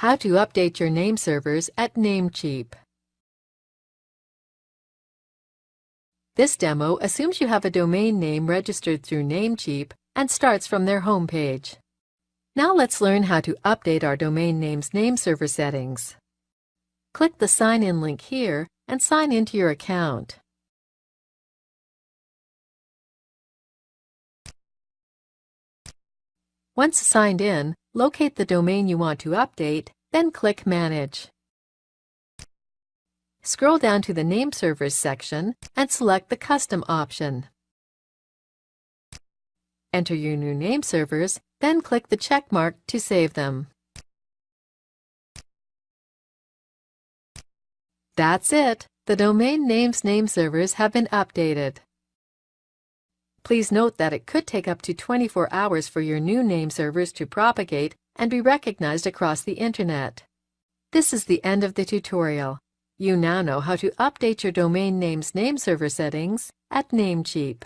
How to update your name servers at NameCheap. This demo assumes you have a domain name registered through NameCheap and starts from their homepage. Now let's learn how to update our domain name's name server settings. Click the Sign In link here and sign into your account. Once signed in, locate the domain you want to update, then click Manage. Scroll down to the Name Servers section and select the Custom option. Enter your new name servers, then click the check mark to save them. That's it! The domain name's name servers have been updated. Please note that it could take up to 24 hours for your new name servers to propagate and be recognized across the Internet. This is the end of the tutorial. You now know how to update your domain name's name server settings at NameCheap.